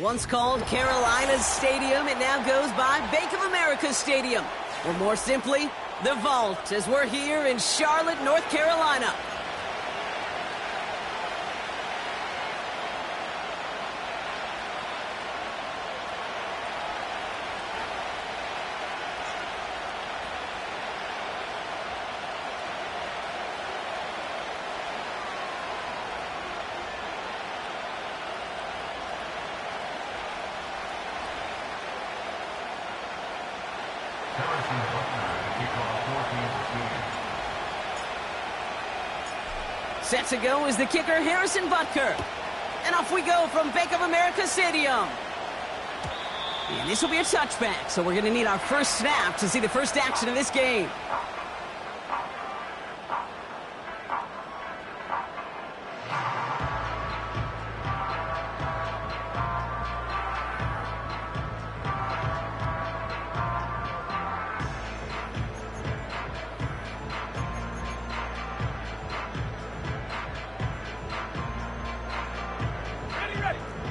Once called Carolinas Stadium, it now goes by Bank of America Stadium. Or more simply, the Vault, as we're here in Charlotte, North Carolina. Set to go is the kicker, Harrison Butker. And off we go from Bank of America Stadium. And this will be a touchback, so we're going to need our first snap to see the first action of this game.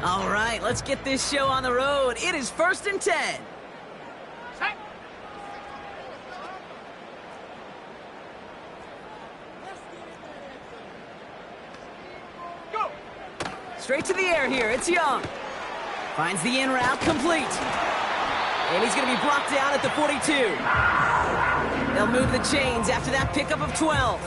All right, let's get this show on the road. It is 1st and 10. Go. Straight to the air here. It's Young. Finds the in route complete. And he's going to be brought down at the 42. They'll move the chains after that pickup of 12.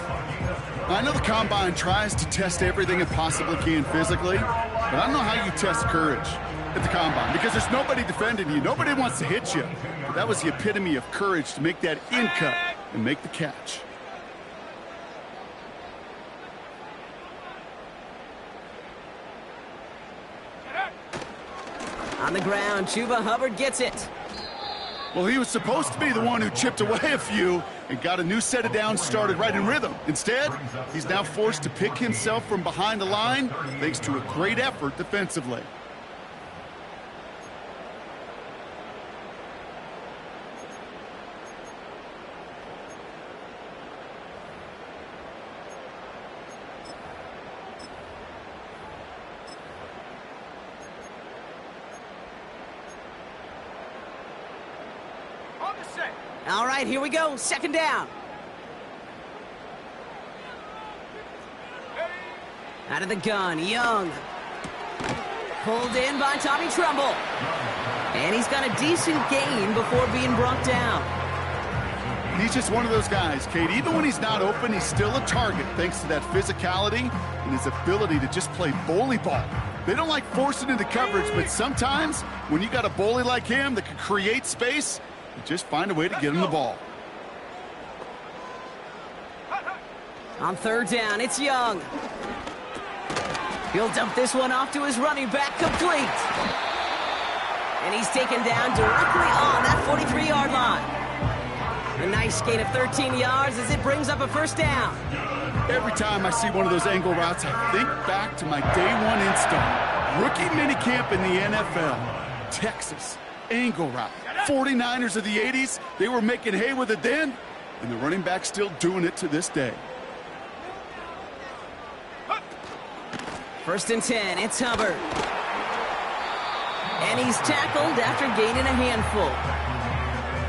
I know the Combine tries to test everything it possibly can physically, but I don't know how you test courage at the Combine, because there's nobody defending you. Nobody wants to hit you. But that was the epitome of courage to make that in cut and make the catch. On the ground, Chuba Hubbard gets it. Well, he was supposed to be the one who chipped away a few and got a new set of downs started right in rhythm. Instead, he's now forced to pick himself from behind the line thanks to a great effort defensively. All right, here we go. 2nd down. Out of the gun, Young. Pulled in by Tommy Tremble. And he's got a decent gain before being brought down. He's just one of those guys, Kate. Even when he's not open, he's still a target thanks to that physicality and his ability to just play bully ball. They don't like forcing into coverage, but sometimes when you got a bully like him that can create space, you just find a way to get him the ball. On 3rd down, it's Young. He'll dump this one off to his running back, complete. And he's taken down directly on that 43-yard line. A nice gain of 13 yards as it brings up a 1st down. Every time I see one of those angle routes, I think back to my day one install. Rookie minicamp in the NFL. Texas, angle route. 49ers of the 80s, they were making hay with it then, and the running back's still doing it to this day. 1st and 10, it's Hubbard. And he's tackled after gaining a handful.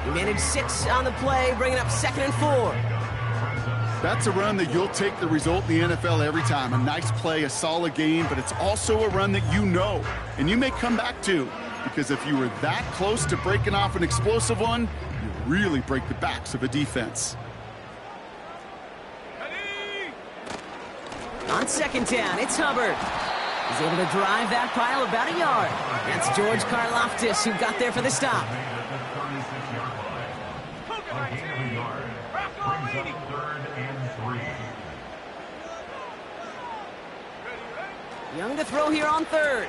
He managed 6 on the play, bringing up 2nd and 4. That's a run that you'll take the result in the NFL every time. A nice play, a solid game, but it's also a run that you know, and you may come back to. Because if you were that close to breaking off an explosive one, you really break the backs of a defense. On 2nd down, it's Hubbard. He's able to drive that pile about a yard. That's George Karlaftis who got there for the stop. Young to throw here on 3rd.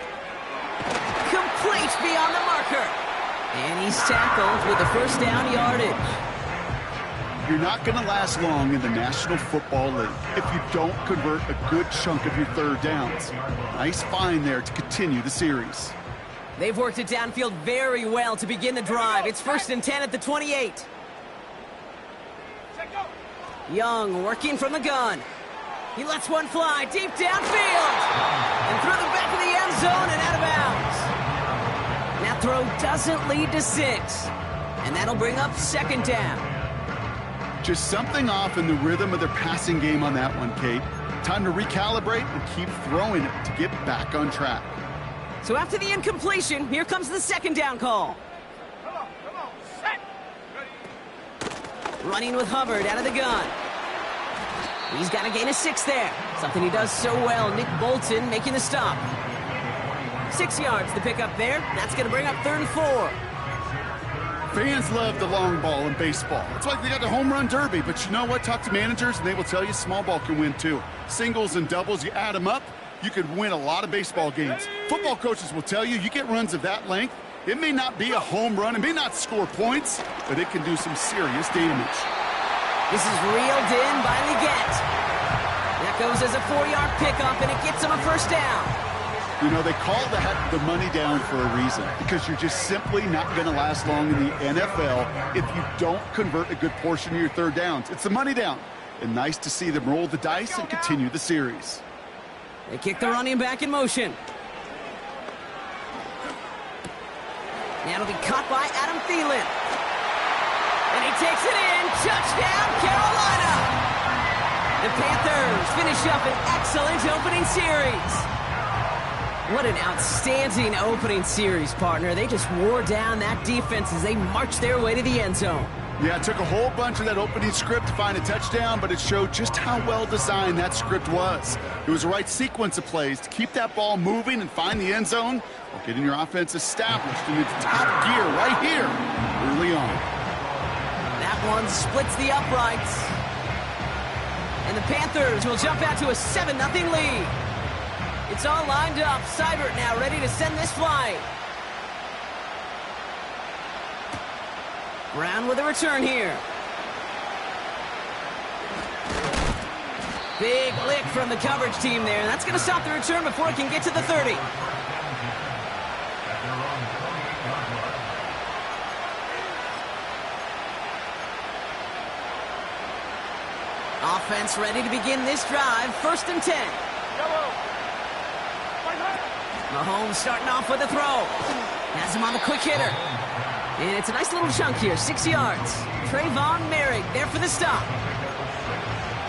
Complete beyond the marker. And he's tackled with the 1st down yardage. You're not going to last long in the National Football League if you don't convert a good chunk of your 3rd downs. Nice find there to continue the series. They've worked it downfield very well to begin the drive. It's 1st and 10 at the 28. Young working from the gun. He lets one fly deep downfield. And through the back of the end zone and out of bounds. That throw doesn't lead to 6. And that'll bring up 2nd down. Just something off in the rhythm of their passing game on that one, Kate. Time to recalibrate and keep throwing it to get back on track. So after the incompletion, here comes the 2nd down call. Come on, set. Running with Hubbard out of the gun. He's got to gain a 6 there. Something he does so well. Nick Bolton making the stop. 6 yards to pick up there. That's going to bring up 3rd and 4. Fans love the long ball in baseball. It's like they got the home run derby, but you know what? Talk to managers and they will tell you small ball can win too. Singles and doubles, you add them up, you could win a lot of baseball games. Football coaches will tell you get runs of that length. It may not be a home run, it may not score points, but it can do some serious damage. This is reeled in by Leggett. That goes as a 4-yard pickup, and it gets him a 1st down. You know, they call that the money down for a reason, because you're just simply not going to last long in the NFL if you don't convert a good portion of your 3rd downs. It's the money down. And nice to see them roll the dice and continue the series. They kick the running back in motion. Now it'll be caught by Adam Thielen. And he takes it in. Touchdown, Carolina! The Panthers finish up an excellent opening series. What an outstanding opening series, partner. They just wore down that defense as they marched their way to the end zone. Yeah, it took a whole bunch of that opening script to find a touchdown, but it showed just how well designed that script was. It was the right sequence of plays to keep that ball moving and find the end zone while getting your offense established in its top gear right here early on. That one splits the uprights. And the Panthers will jump out to a 7-0 lead. It's all lined up. Seibert now ready to send this flight. Brown with a return here. Big lick from the coverage team there. That's going to stop the return before it can get to the 30. Offense ready to begin this drive. 1st and 10. Mahomes starting off with a throw. Has him on the quick hitter. And it's a nice little chunk here, 6 yards. Trayvon Merrick there for the stop.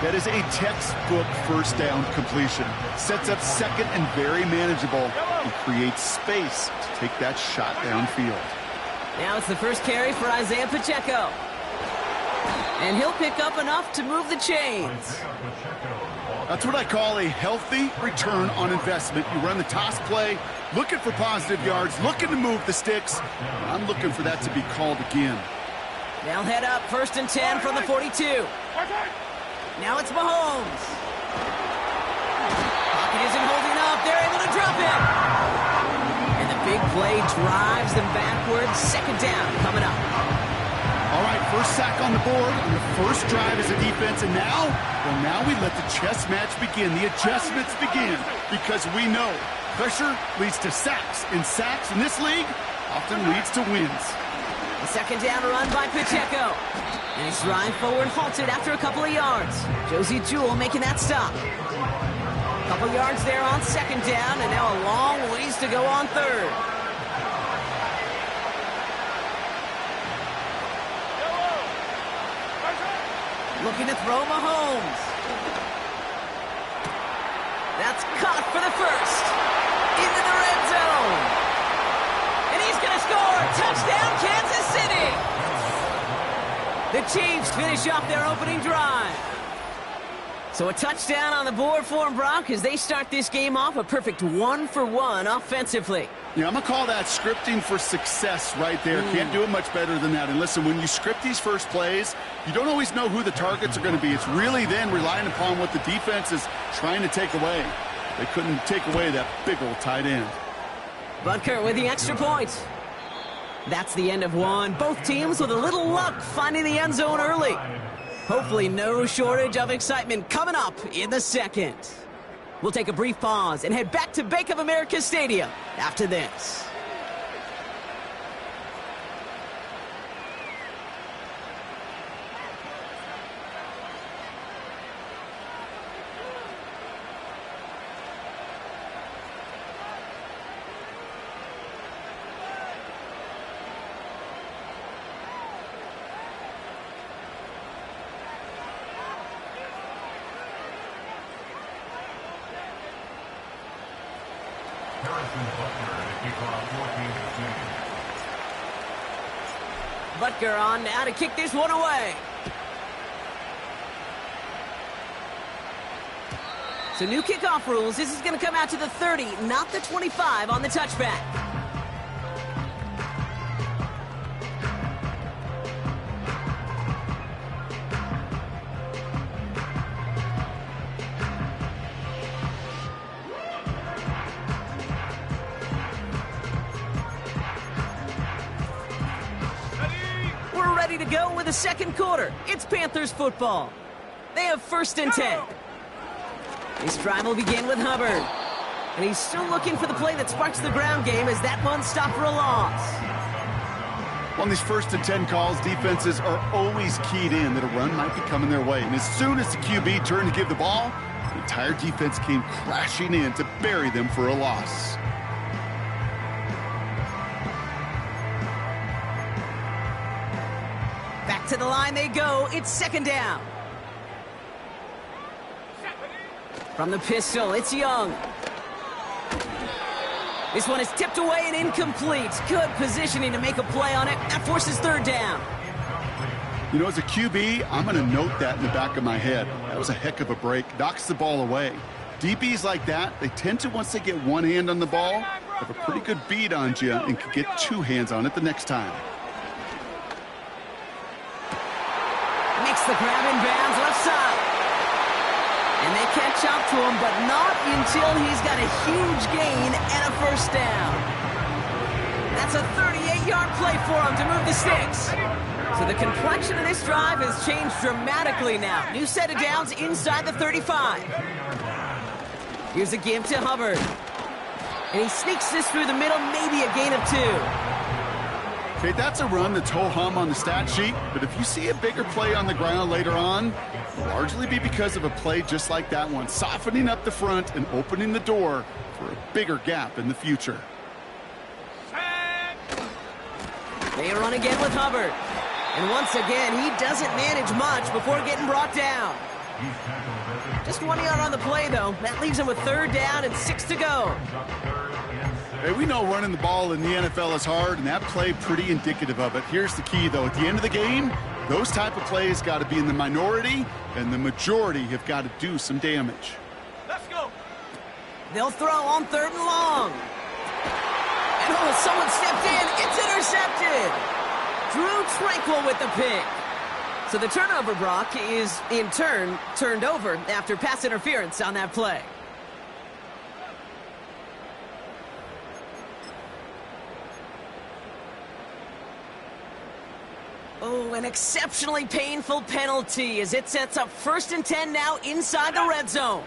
That is a textbook 1st down completion. Sets up 2nd and very manageable. And creates space to take that shot downfield. Now it's the first carry for Isaiah Pacheco. And he'll pick up enough to move the chains. That's what I call a healthy return on investment. You run the toss play, looking for positive yards, looking to move the sticks. I'm looking for that to be called again. They'll head up 1st and 10 from the 42. Now it's Mahomes. Pocket isn't holding up. They're able to drop him. And the big play drives them backwards. 2nd down coming up. All right, first sack on the board on the first drive as a defense, and now we let the chess match begin. The adjustments begin, because we know pressure leads to sacks, and sacks in this league often leads to wins. The 2nd down run by Pacheco. And his drive forward halted after a couple of yards. Josie Jewell making that stop. Couple yards there on 2nd down, and now a long ways to go on 3rd. Looking to throw Mahomes. That's caught for the 1st. Into the red zone. And he's going to score. Touchdown, Kansas City. The Chiefs finish off their opening drive. So a touchdown on the board for them, Brock, as they start this game off a perfect 1-for-1 offensively. Yeah, I'm going to call that scripting for success right there. Can't do it much better than that. And listen, when you script these first plays, you don't always know who the targets are going to be. It's really then relying upon what the defense is trying to take away. They couldn't take away that big old tight end. Butker with the extra point. That's the end of one. Both teams with a little luck finding the end zone early. Hopefully no shortage of excitement coming up in the 2nd. We'll take a brief pause and head back to Bank of America Stadium after this. Butker on now to kick this one away. So new kickoff rules. This is going to come out to the 30, not the 25 on the touchback. We're ready to go with the second quarter. It's Panthers football. They have 1st and 10. This drive will begin with Hubbard. And he's still looking for the play that sparks the ground game as that one stopped for a loss. On these 1st and 10 calls, defenses are always keyed in that a run might be coming their way. And as soon as the QB turned to give the ball, the entire defense came crashing in to bury them for a loss. Back to the line they go. It's 2nd down. From the pistol, it's Young. This one is tipped away and incomplete. Good positioning to make a play on it. That forces 3rd down. You know, as a QB, I'm going to note that in the back of my head. That was a heck of a break. Knocks the ball away. DBs like that, they tend to, once they get one hand on the ball, have a pretty good beat on you and can get 2 hands on it the next time. Makes the grab in bounds left side. And they catch up to him, but not until he's got a huge gain and a 1st down. That's a 38-yard play for him to move the sticks. So the complexion of this drive has changed dramatically now. New set of downs inside the 35. Here's a give to Hubbard. And he sneaks this through the middle, maybe a gain of 2. Okay, that's a run that's ho-hum on the stat sheet, but if you see a bigger play on the ground later on, it'll largely be because of a play just like that one, softening up the front and opening the door for a bigger gap in the future. They run again with Hubbard. And once again, he doesn't manage much before getting brought down. Just 1 yard on the play, though. That leaves him with 3rd down and 6 to go. Hey, we know running the ball in the NFL is hard, and that play pretty indicative of it. Here's the key, though. At the end of the game, those type of plays got to be in the minority, and the majority have got to do some damage. Let's go. They'll throw on 3rd and long. And oh, someone stepped in. It's intercepted. Drew Tranquill with the pick. So the turnover, Brock, is in turn turned over after pass interference on that play. Oh, an exceptionally painful penalty as it sets up 1st and 10 now inside the red zone.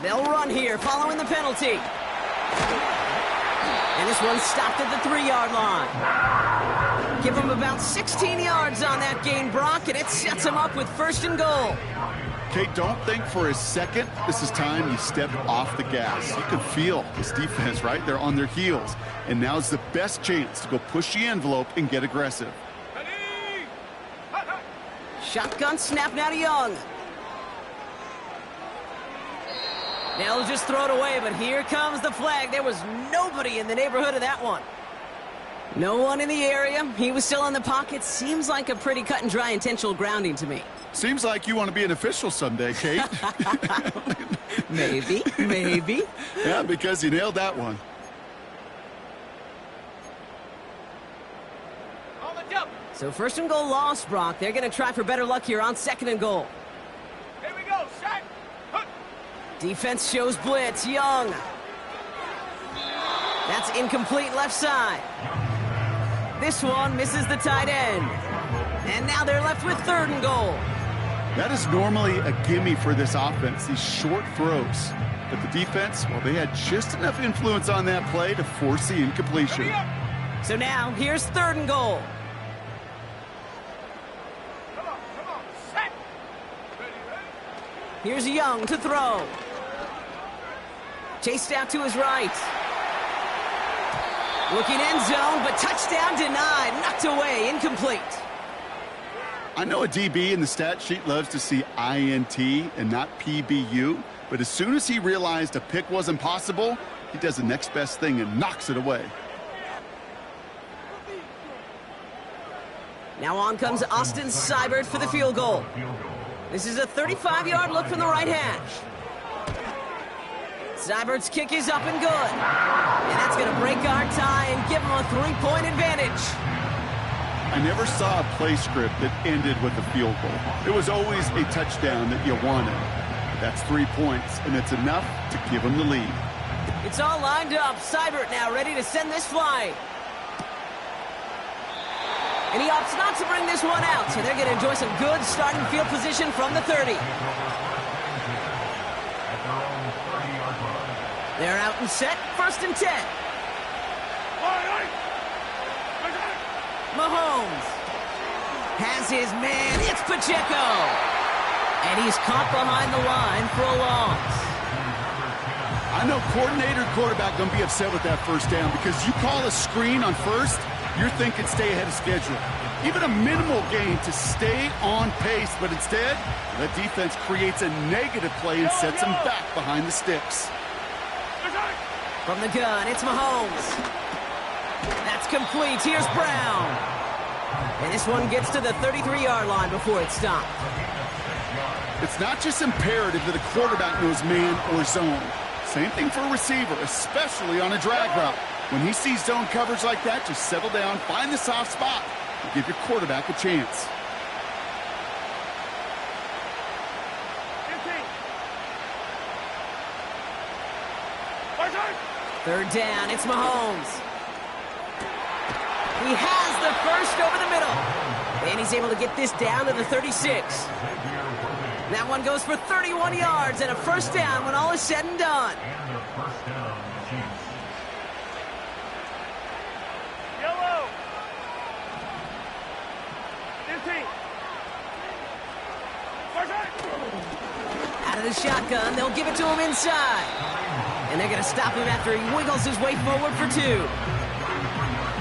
They'll run here following the penalty. And this one's stopped at the 3-yard line. Give him about 16 yards on that gain, Brock, and it sets him up with 1st and goal. Okay, don't think for a second this is time you step off the gas. You can feel this defense, right? They're on their heels. And now's the best chance to go push the envelope and get aggressive. Shotgun snap now to Young. They'll just throw it away, but here comes the flag. There was nobody in the neighborhood of that one. No one in the area. He was still in the pocket. Seems like a pretty cut and dry intentional grounding to me. Seems like you want to be an official someday, Kate. Maybe, maybe. Yeah, because you nailed that one. On the jump. So 1st and goal lost, Brock. They're going to try for better luck here on 2nd and goal. Here we go. Set. Hook. Defense shows blitz. Young. That's incomplete left side. This one misses the tight end. And now they're left with 3rd and goal. That is normally a gimme for this offense, these short throws. But the defense, well, they had just enough influence on that play to force the incompletion. So now, here's 3rd and goal. Come on. Set. Ready. Here's Young to throw. Chased out to his right. Looking end zone, but touchdown denied. Knocked away, incomplete. I know a DB in the stat sheet loves to see INT and not PBU, but as soon as he realized a pick wasn't possible, He does the next best thing and knocks it away. Now on comes Austin Seibert for the field goal. This is a 35-yard look from the right hash. Seibert's kick is up and good. And that's going to break our tie and give him a 3-point advantage. I never saw a play script that ended with a field goal. It was always a touchdown that you wanted. That's 3 points, and it's enough to give him the lead. It's all lined up. Seibert now ready to send this flying. And he opts not to bring this one out, so they're going to enjoy some good starting field position from the 30. They're out and set, 1st and 10. Mahomes has his man, it's Pacheco. And he's caught behind the line for a loss. I know coordinator and quarterback going to be upset with that first down because you call a screen on first, you're thinking stay ahead of schedule. Even a minimal gain to stay on pace, but instead, the defense creates a negative play and sets them back behind the sticks. From the gun, it's Mahomes. That's complete. Here's Brown. And this one gets to the 33-yard line before it's stopped. It's not just imperative that a quarterback knows man or zone. Same thing for a receiver, especially on a drag route. When he sees zone coverage like that, just settle down, find the soft spot, and give your quarterback a chance. Third down, it's Mahomes. He has the first over the middle. And he's able to get this down to the 36. That one goes for 31 yards and a first down when all is said and done. Yellow. Out of the shotgun, they'll give it to him inside. And they're going to stop him after he wiggles his way forward for 2.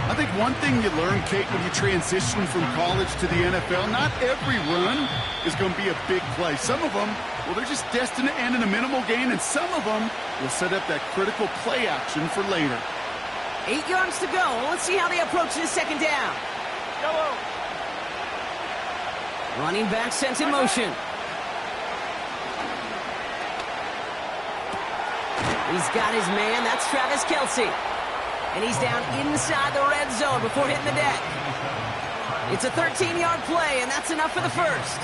I think one thing you learn, Kate, when you transition from college to the NFL, not every run is going to be a big play. Some of them, well, they're just destined to end in a minimal gain, and some of them will set up that critical play action for later. 8 yards to go. Let's see how they approach this second down. Yellow. Running back sent in motion. He's got his man. That's Travis Kelce. And he's down inside the red zone before hitting the deck. It's a 13-yard play, and that's enough for the first.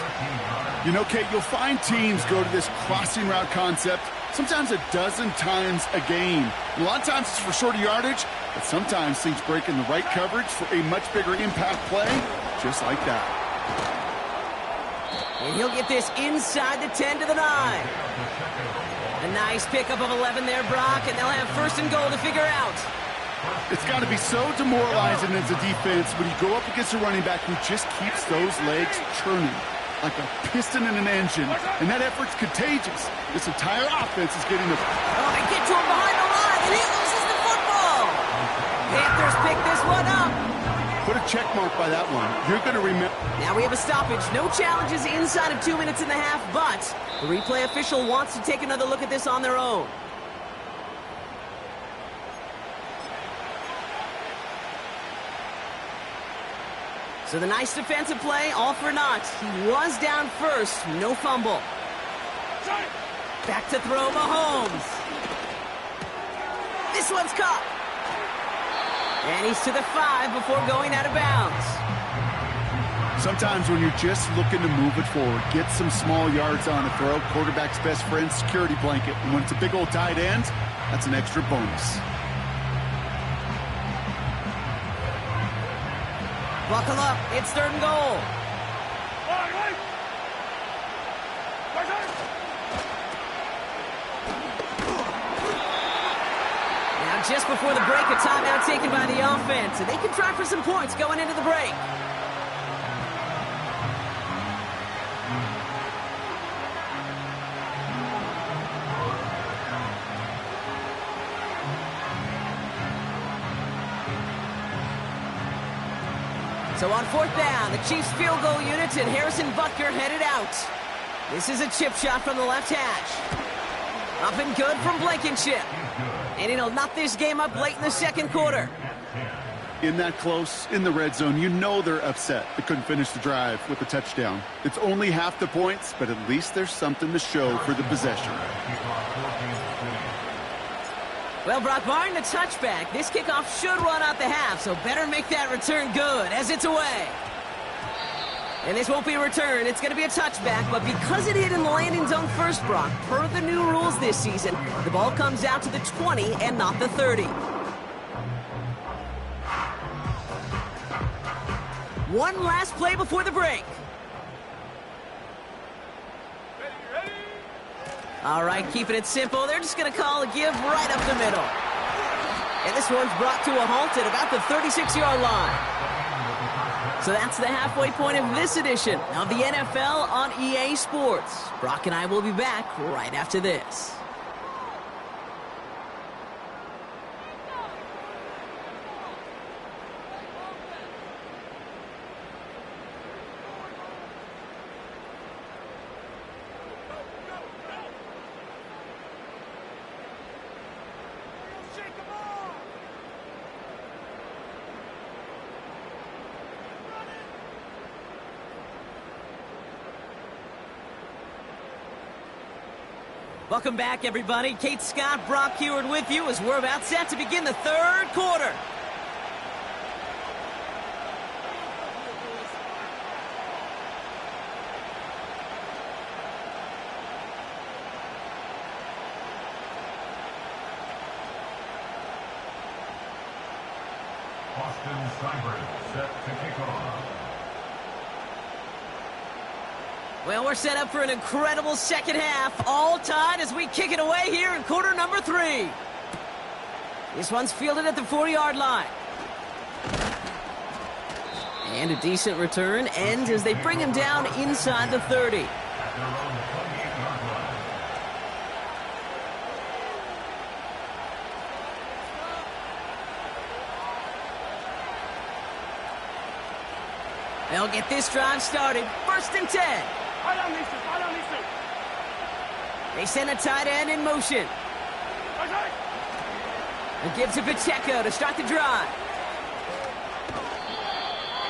You know, Kate, you'll find teams go to this crossing route concept sometimes a dozen times a game. A lot of times it's for shorter yardage, but sometimes teams break in the right coverage for a much bigger impact play, just like that. And he'll get this inside the 10 to the 9. A nice pickup of 11 there, Brock, and they'll have 1st and goal to figure out. It's got to be so demoralizing as a defense when you go up against a running back who just keeps those legs churning like a piston in an engine, and that effort's contagious. This entire offense is getting the... Oh, they get to him behind the line, and he loses the football. Panthers pick this one up. Put a check mark by that one. You're going to remember... Now we have a stoppage. No challenges inside of 2 minutes and a half, but the replay official wants to take another look at this on their own. So the nice defensive play, all for naught. He was down first, no fumble. Back to throw Mahomes. This one's caught. And he's to the 5 before going out of bounds. Sometimes when you're just looking to move it forward, get some small yards on a throw, quarterback's best friend, security blanket. And when it's a big old tight end, that's an extra bonus. Buckle up, it's 3rd and goal. Now just before the break, a timeout taken by the offense, and they can try for some points going into the break. So on 4th down, the Chiefs field goal unit and Harrison Butker headed out. This is a chip shot from the left hash. Up and good from Blankenship. And he'll knot this game up late in the second quarter. In that close, in the red zone, you know they're upset. They couldn't finish the drive with a touchdown. It's only half the points, but at least there's something to show for the possession. Well, Brock, barring the touchback, this kickoff should run out the half, so better make that return good as it's away. And this won't be a return. It's going to be a touchback, but because it hit in the landing zone first, Brock, per the new rules this season, the ball comes out to the 20 and not the 30. One last play before the break. All right, keeping it simple. They're just going to call a give right up the middle. And this one's brought to a halt at about the 36-yard line. So that's the halfway point of this edition of the NFL on EA Sports. Brock and I will be back right after this. Welcome back, everybody. Kate Scott, Brock Huard with you as we're about set to begin the third quarter. Austin Seibert set to kick off. Well, we're set up for an incredible second half. All tied as we kick it away here in quarter number 3. This one's fielded at the 40-yard line. And a decent return ends as they bring him down inside the 30. They'll get this drive started. 1st and 10. They send a tight end in motion. And gives to Pacheco to start the drive.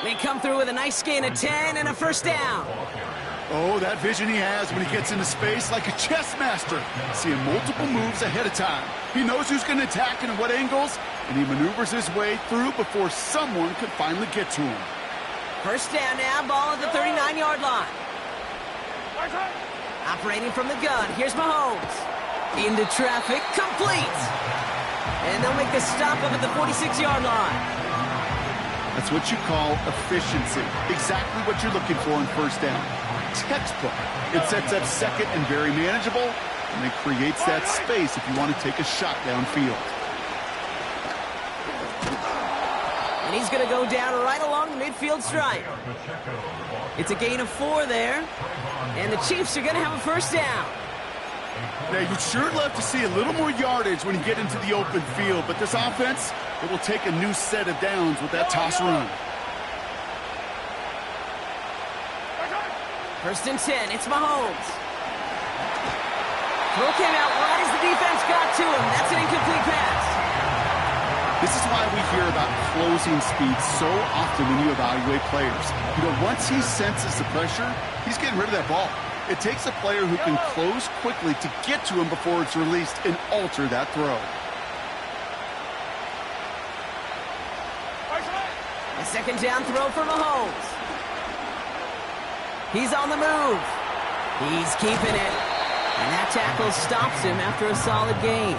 They come through with a nice gain of 10 and a first down. Oh, that vision he has when he gets into space like a chess master. Seeing multiple moves ahead of time. He knows who's going to attack and what angles, and he maneuvers his way through before someone can finally get to him. First down now, ball at the 39-yard line. Operating from the gun, here's Mahomes. Into traffic, complete. And they'll make the stop up at the 46-yard line. That's what you call efficiency. Exactly what you're looking for in first down. Textbook. It sets up second and very manageable, and it creates that space if you want to take a shot downfield. And he's going to go down right along the midfield stripe. It's a gain of 4 there. And the Chiefs are going to have a first down. Now, you'd sure love to see a little more yardage when you get into the open field, but this offense, it will take a new set of downs with that toss run. 1st and 10, it's Mahomes. Throw came out right as the defense got to him. That's an incomplete pass. This is why we hear about closing speed so often when you evaluate players. You know, once he senses the pressure, he's getting rid of that ball. It takes a player who can close quickly to get to him before it's released and alter that throw. A second down throw for Mahomes. He's on the move. He's keeping it. And that tackle stops him after a solid gain.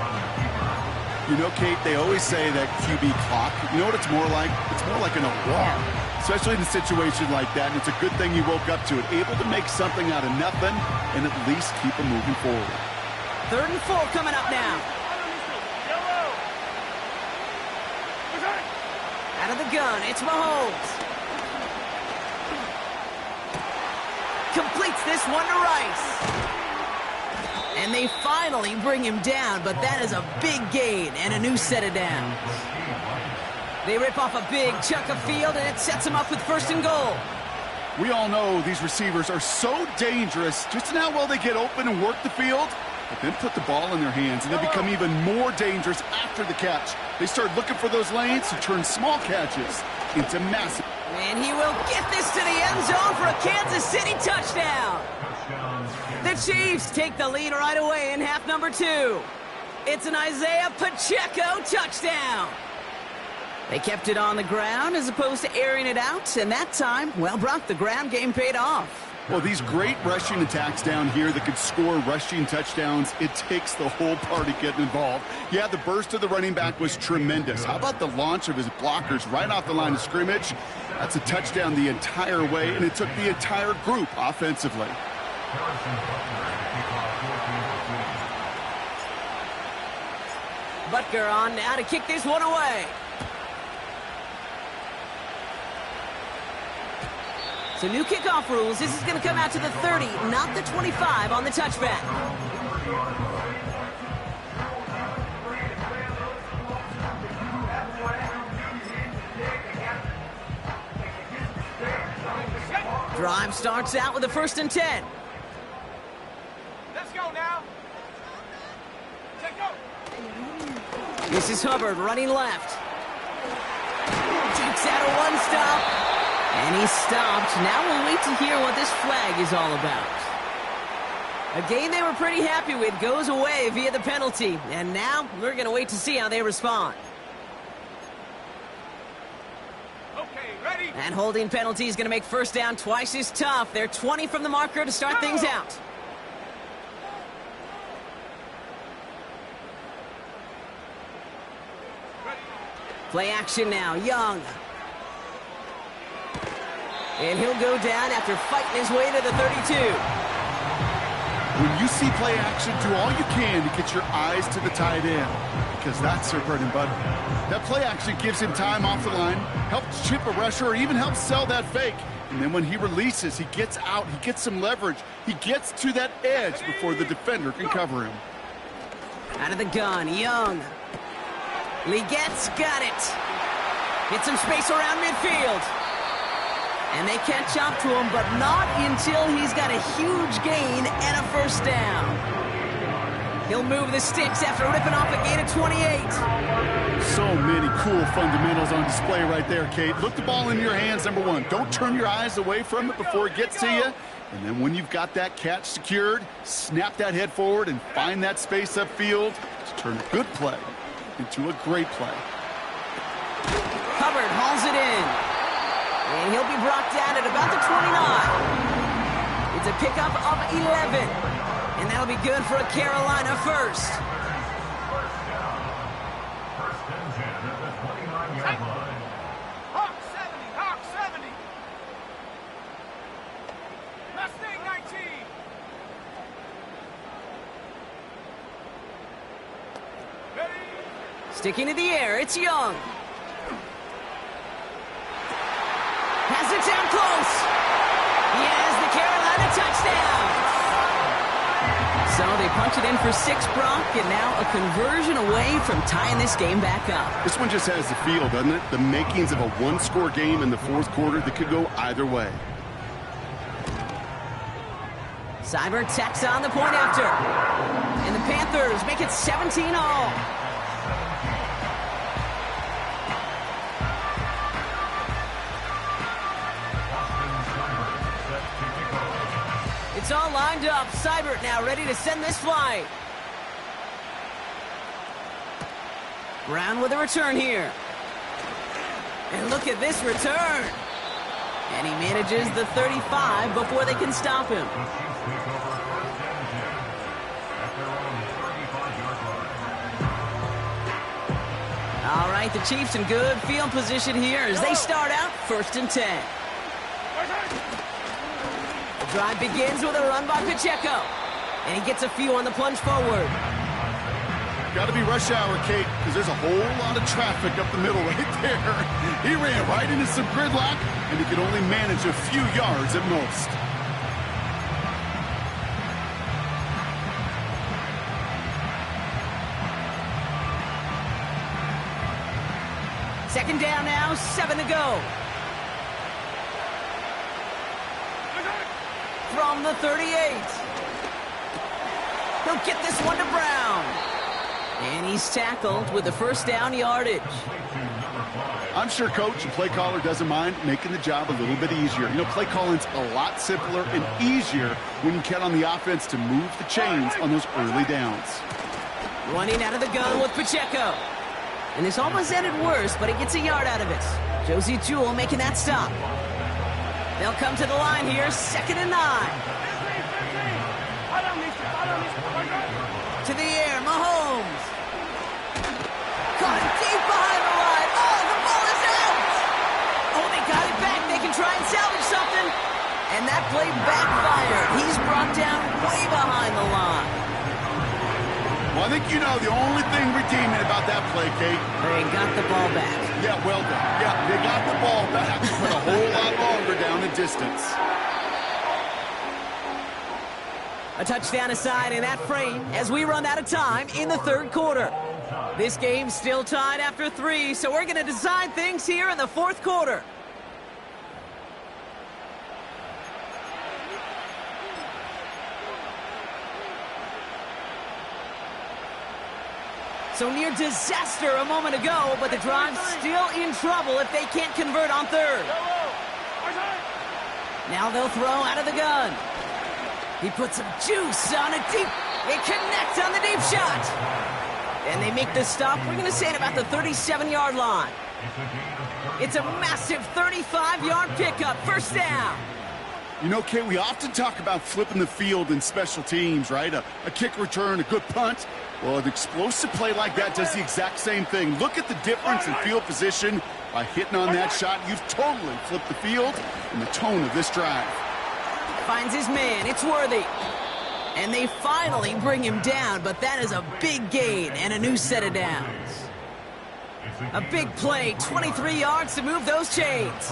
You know, Kate, they always say that QB clock, you know what it's more like? It's more like an alarm, especially in a situation like that. And it's a good thing you woke up to it, able to make something out of nothing and at least keep them moving forward. 3rd and 4 coming up now. Out of the gun, it's Mahomes. Completes this one to Rice. And they finally bring him down, but that is a big gain and a new set of downs. They rip off a big chunk of field, and it sets them up with 1st and goal. We all know these receivers are so dangerous just in how well they get open and work the field. but then put the ball in their hands, and they become even more dangerous after the catch. They start looking for those lanes to turn small catches into massive. And he will get this to the end zone for a Kansas City touchdown. The Chiefs take the lead right away in half number 2. It's an Isaiah Pacheco touchdown. They kept it on the ground as opposed to airing it out, and that time, well, Brock, the ground game paid off. Well, these great rushing attacks down here that could score rushing touchdowns, it takes the whole party getting involved. Yeah, the burst of the running back was tremendous. How about the launch of his blockers right off the line of scrimmage? That's a touchdown the entire way, and it took the entire group offensively. Butker on now to kick this one away. So new kickoff rules. This is going to come out to the 30, not the 25 on the touchback. Drive starts out with a 1st and 10. Let's go now. Take go. This is Hubbard running left. Takes out a one-stop. And he stopped. Now we'll wait to hear what this flag is all about. A game they were pretty happy with goes away via the penalty. And now we're going to wait to see how they respond. Okay, ready? And holding penalty is going to make 1st down twice as tough. They're 20 from the marker to start things out. Ready. Play action now. Young. And he'll go down after fighting his way to the 32. When you see play action, do all you can to get your eyes to the tight end, because that's their bread and butter. That play action gives him time off the line, helps chip a rusher, or even helps sell that fake. And then when he releases, he gets out, he gets some leverage, he gets to that edge before the defender can cover him. Out of the gun, Young. Legette's got it. Get some space around midfield. And they catch up to him, but not until he's got a huge gain and a 1st down. He'll move the sticks after ripping off a gain of 28. So many cool fundamentals on display right there, Kate. Look the ball in your hands, number 1. Don't turn your eyes away from it before it gets to you. And then when you've got that catch secured, snap that head forward and find that space upfield to turn a good play into a great play. Hubbard hauls it in. And he'll be brought down at about the 29. It's a pickup of 11. And that'll be good for a Carolina 1st. Hawk 70, Hawk 70. Mustang 19. Ready? Sticking to the air, it's Young. Has it down close. He has the Carolina touchdown. So they punch it in for 6, Brock, and now a conversion away from tying this game back up. This one just has the feel, doesn't it? The makings of a one-score game in the 4th quarter that could go either way. Seibert tacks on the point after. And the Panthers make it 17-all. It's all lined up. Seibert now ready to send this flight. Brown with a return here. And look at this return. And he manages the 35 before they can stop him. All right, the Chiefs in good field position here as they start out 1st and 10. The drive begins with a run by Pacheco. And he gets a few on the plunge forward. Got to be rush hour, Kate, because there's a whole lot of traffic up the middle right there. He ran right into some gridlock, and he could only manage a few yards at most. Second down now, 7 to go. From the 38. He'll get this one to Brown. And he's tackled with the first down yardage. I'm sure coach and play caller doesn't mind making the job a little bit easier. You know, play calling's a lot simpler and easier when you count on the offense to move the chains on those early downs. Running out of the gun with Pacheco. And this almost ended worse, but he gets a yard out of it. Josie Jewell making that stop. They'll come to the line here, 2nd and 9. To the air, Mahomes. Caught it deep behind the line. Oh, the ball is out. Oh, they got it back. They can try and salvage something. And that play backfired. He's brought down way behind the line. Well, I think you know the only thing redeeming about that play, Kate. They got the ball back. Yeah, well done. Yeah, they got the ball back, but a whole lot longer down the distance. A touchdown aside in that frame as we run out of time in the 3rd quarter. This game's still tied after 3, so we're going to decide things here in the 4th quarter. So near disaster a moment ago, but the drive's still in trouble if they can't convert on 3rd. Now they'll throw out of the gun. He puts some juice on a deep. They connect on the deep shot. And they make the stop, we're going to say at about the 37-yard line. It's a massive 35-yard pickup, 1st down. You know, Kate, we often talk about flipping the field in special teams, right? A kick return, a good punt. Well, an explosive play like that does the exact same thing. Look at the difference in field position. By hitting on that shot, you've totally flipped the field and the tone of this drive. Finds his man, it's Worthy. And they finally bring him down, but that is a big gain and a new set of downs. A big play, 23 yards to move those chains.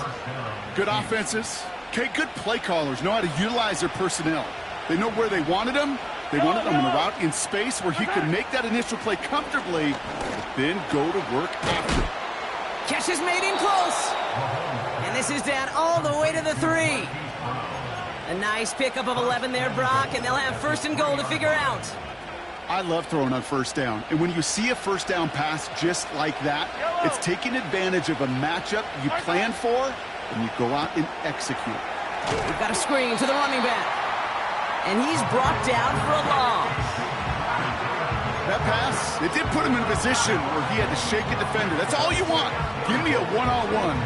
Good offenses. Okay, good play callers know how to utilize their personnel. They know where they wanted them. They wanted them in a route in space where he could make that initial play comfortably, but then go to work after. Catch is made in close. And this is down all the way to the 3. A nice pickup of 11 there, Brock, and they'll have 1st and goal to figure out. I love throwing on 1st down. And when you see a 1st down pass just like that, it's taking advantage of a matchup you plan for, and you go out and execute. We've got a screen to the running back. And he's brought down for a loss. That pass, it did put him in a position where he had to shake a defender. That's all you want. Give me a one-on-one.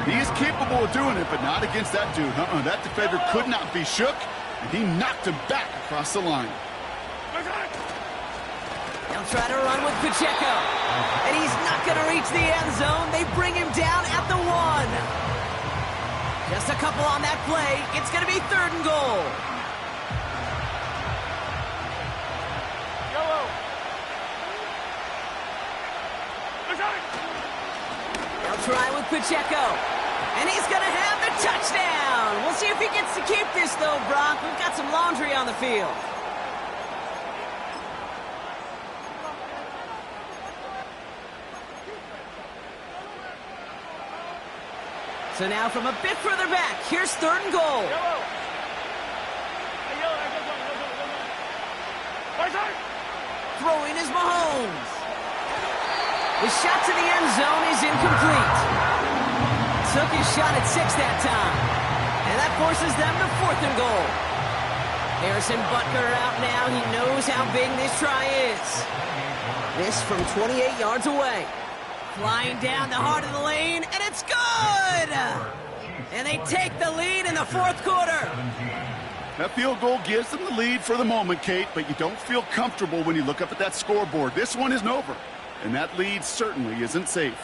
He is capable of doing it, but not against that dude. That defender could not be shook, and he knocked him back across the line. They'll try to run with Pacheco, and he's not going to reach the end zone. They bring him down at the 1. Just a couple on that play. It's going to be 3rd and goal. They'll try with Pacheco. And he's going to have the touchdown. We'll see if he gets to keep this, though, Brock. We've got some laundry on the field. So now from a bit further back, here's 3rd and goal. Throwing is Mahomes. The shot to the end zone is incomplete. Took his shot at 6 that time. And that forces them to 4th and goal. Harrison Butker out now. He knows how big this try is. This from 28 yards away. Flying down the heart of the lane, and it's good! And they take the lead in the 4th quarter. That field goal gives them the lead for the moment, Kate, but you don't feel comfortable when you look up at that scoreboard. This one isn't over, and that lead certainly isn't safe.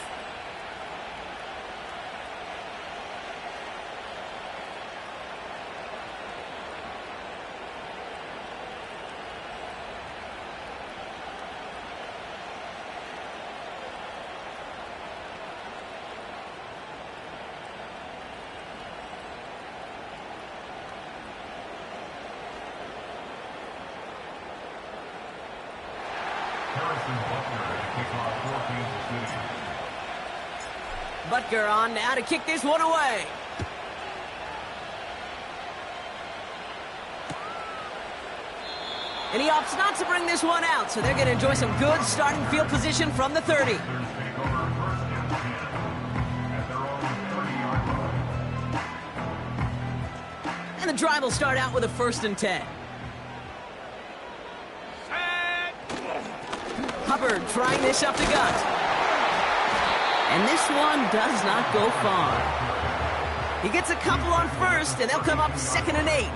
Butker on now to kick this one away. And he opts not to bring this one out, so they're going to enjoy some good starting field position from the 30. Take over first and 10 at their own 30-yard line. And the drive will start out with a 1st and 10. Set. Hubbard trying this up the gut. And this one does not go far. He gets a couple on 1st, and they'll come up 2nd and 8.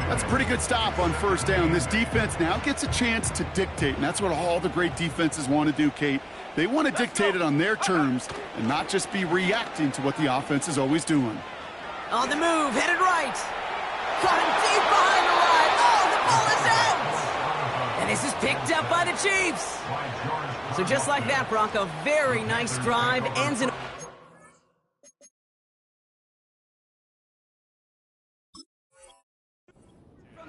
That's a pretty good stop on 1st down. This defense now gets a chance to dictate, and that's what all the great defenses want to do, Kate. They want to dictate it on their terms and not just be reacting to what the offense is always doing. On the move, headed right. Caught him deep behind the line. Oh, the ball is out! And this is picked up by the Chiefs. So just like that, Brock, a very nice drive ends in...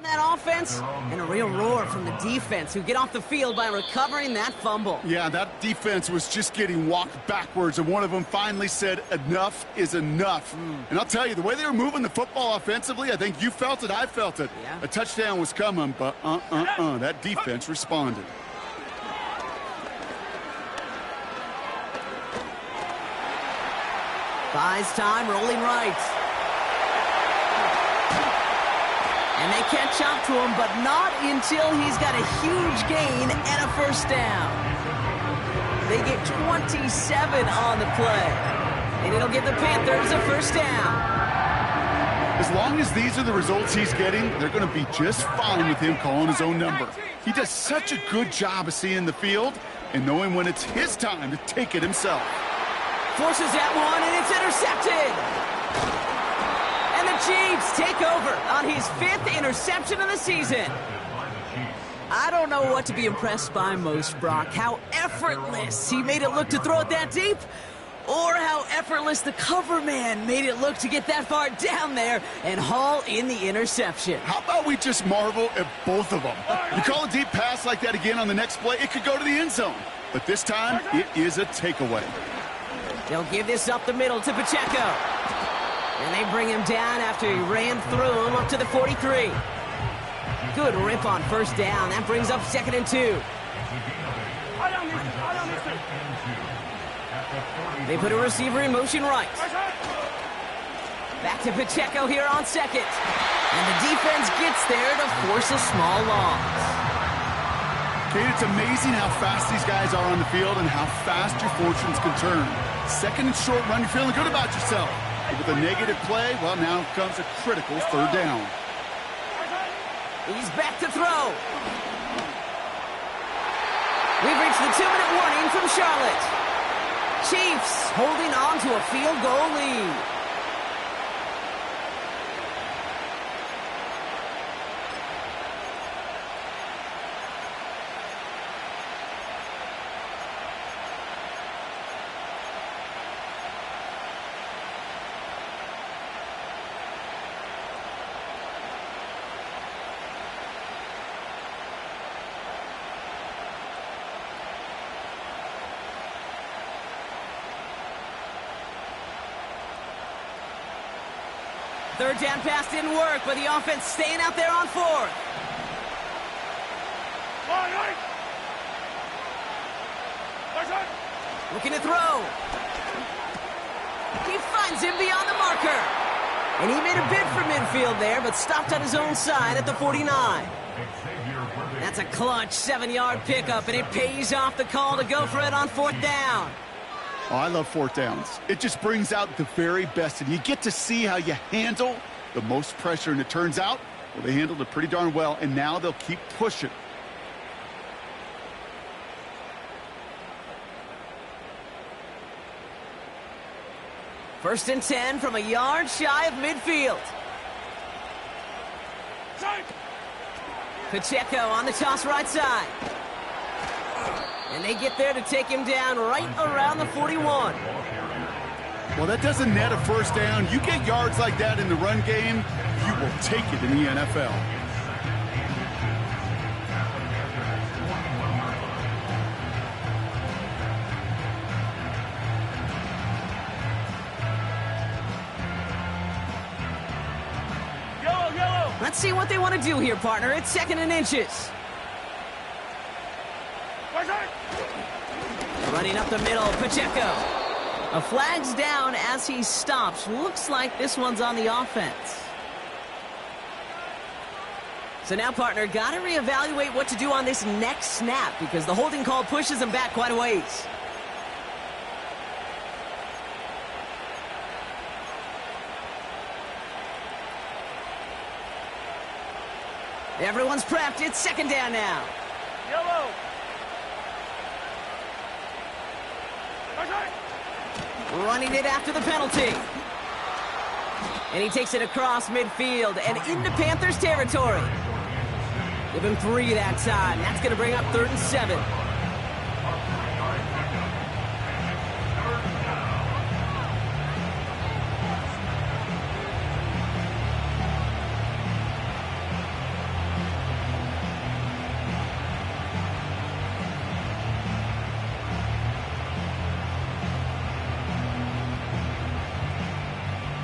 that offense, and a real roar from the defense, who get off the field by recovering that fumble. Yeah, that defense was just getting walked backwards, and one of them finally said, enough is enough. And I'll tell you, the way they were moving the football offensively, I think you felt it, I felt it. Yeah. A touchdown was coming, but that defense responded. Buys time, rolling right. And they catch up to him, but not until he's got a huge gain and a 1st down. They get 27 on the play. And it'll give the Panthers a 1st down. As long as these are the results he's getting, they're going to be just fine with him calling his own number. He does such a good job of seeing the field and knowing when it's his time to take it himself. Forces that one, and it's intercepted. And the Chiefs take over on his 5th interception of the season. I don't know what to be impressed by most, Brock. How effortless he made it look to throw it that deep, or how effortless the cover man made it look to get that far down there and haul in the interception. How about we just marvel at both of them? You call a deep pass like that again on the next play, it could go to the end zone. But this time, it is a takeaway. They'll give this up the middle to Pacheco. And they bring him down after he ran through him up to the 43. Good rip on 1st down. That brings up 2nd and 2. They put a receiver in motion right. Back to Pacheco here on 2nd. And the defense gets there to force a small loss. Kate, it's amazing how fast these guys are on the field and how fast your fortunes can turn. 2nd and short run, you're feeling good about yourself. With a negative play, well, now comes a critical 3rd down. He's back to throw. We've reached the 2-minute warning from Charlotte. Chiefs holding on to a field goal lead. Third down pass didn't work, but the offense staying out there on 4th. Looking to throw. He finds him beyond the marker. And he made a bid for midfield there, but stopped on his own side at the 49. That's a clutch 7-yard pickup, and it pays off the call to go for it on 4th down. Oh, I love 4th downs. It just brings out the very best, and you get to see how you handle the most pressure, and it turns out, well, they handled it pretty darn well, and now they'll keep pushing. First and 10 from a yard shy of midfield. Pacheco on the toss right side. And they get there to take him down right around the 41. Well, that doesn't net a 1st down. You get yards like that in the run game, you will take it in the NFL. Yellow, yellow. Let's see what they want to do here, partner. It's 2nd and inches. Running up the middle, Pacheco. A flag's down as he stops. Looks like this one's on the offense. So now, partner, got to reevaluate what to do on this next snap because the holding call pushes him back quite a ways. Everyone's prepped. It's 2nd down now. Yellow. Running it after the penalty. And he takes it across midfield and into Panthers territory. Give him 3 that time. That's going to bring up 3rd and 7.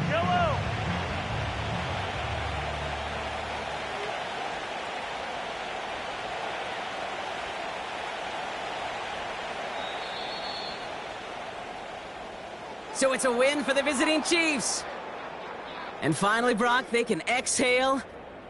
Yellow. So it's a win for the visiting Chiefs. And finally, Brock, they can exhale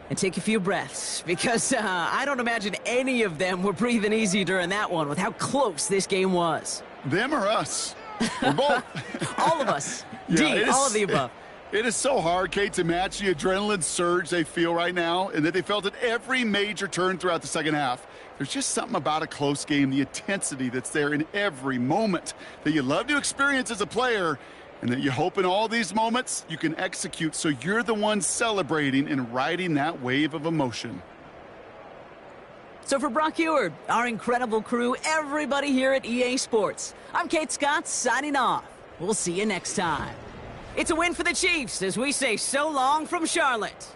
and take a few breaths because I don't imagine any of them were breathing easy during that one with how close this game was. Them or us? We're both. All of us. Yeah, it is- all of the above. It is so hard, Kate, to match the adrenaline surge they feel right now and that they felt at every major turn throughout the second half. There's just something about a close game, the intensity that's there in every moment that you love to experience as a player and that you hope in all these moments you can execute so you're the one celebrating and riding that wave of emotion. So for Brock Huard, our incredible crew, everybody here at EA Sports, I'm Kate Scott signing off. We'll see you next time. It's a win for the Chiefs as we say so long from Charlotte.